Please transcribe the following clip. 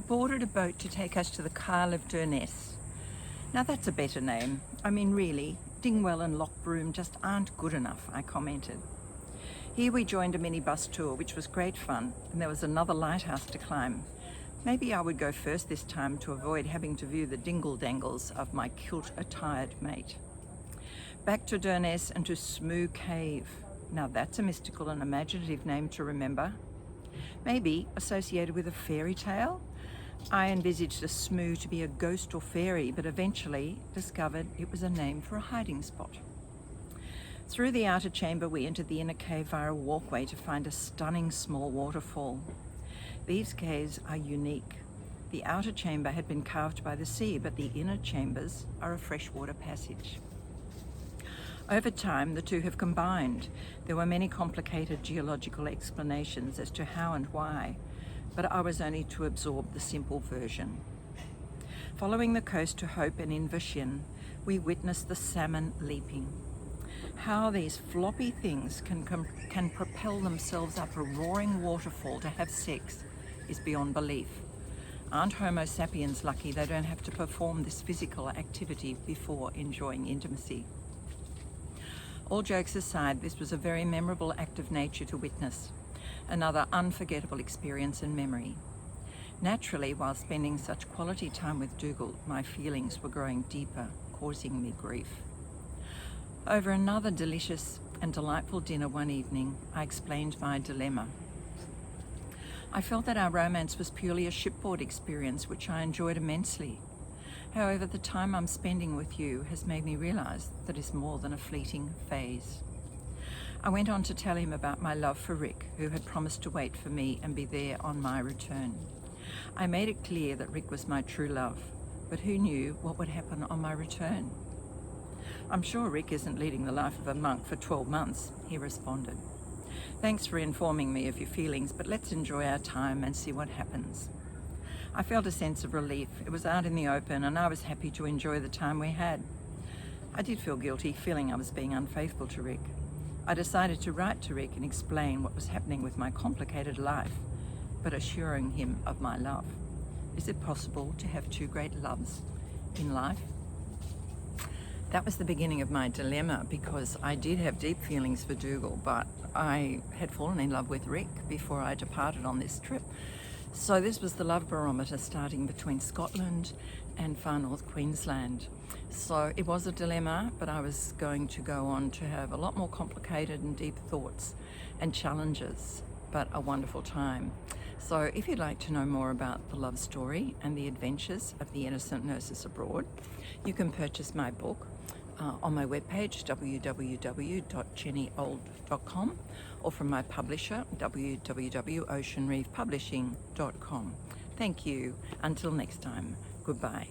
boarded a boat to take us to the Kyle of Durness. Now that's a better name. I mean, really, Dingwall and Lochbroom just aren't good enough, I commented. Here we joined a minibus tour, which was great fun, and there was another lighthouse to climb. Maybe I would go first this time to avoid having to view the dingle-dangles of my kilt-attired mate. Back to Durness and to Smoo Cave. Now that's a mystical and imaginative name to remember. Maybe associated with a fairy tale? I envisaged a Smoo to be a ghost or fairy, but eventually discovered it was a name for a hiding spot. Through the outer chamber, we entered the inner cave via a walkway to find a stunning small waterfall. These caves are unique. The outer chamber had been carved by the sea, but the inner chambers are a freshwater passage. Over time, the two have combined. There were many complicated geological explanations as to how and why, but I was only to absorb the simple version. Following the coast to Hope and Invershyn, we witnessed the salmon leaping. How these floppy things can propel themselves up a roaring waterfall to have sex is beyond belief. Aren't Homo sapiens lucky they don't have to perform this physical activity before enjoying intimacy? All jokes aside, this was a very memorable act of nature to witness, another unforgettable experience and memory. Naturally, while spending such quality time with Dougal, my feelings were growing deeper, causing me grief. Over another delicious and delightful dinner one evening, I explained my dilemma. I felt that our romance was purely a shipboard experience, which I enjoyed immensely. However, the time I'm spending with you has made me realize that it's more than a fleeting phase. I went on to tell him about my love for Rick, who had promised to wait for me and be there on my return. I made it clear that Rick was my true love, but who knew what would happen on my return? I'm sure Rick isn't leading the life of a monk for 12 months, he responded. Thanks for informing me of your feelings, but let's enjoy our time and see what happens. I felt a sense of relief. It was out in the open and I was happy to enjoy the time we had. I did feel guilty, feeling I was being unfaithful to Rick. I decided to write to Rick and explain what was happening with my complicated life, but assuring him of my love. Is it possible to have two great loves in life? That was the beginning of my dilemma, because I did have deep feelings for Dougal, but I had fallen in love with Rick before I departed on this trip. So this was the love barometer starting between Scotland and far north Queensland. So it was a dilemma, but I was going to go on to have a lot more complicated and deep thoughts and challenges, but a wonderful time. So if you'd like to know more about the love story and the adventures of the innocent nurses abroad, you can purchase my book on my webpage, www.jennyold.com, or from my publisher, www.oceanreefpublishing.com. Thank you. Until next time, goodbye.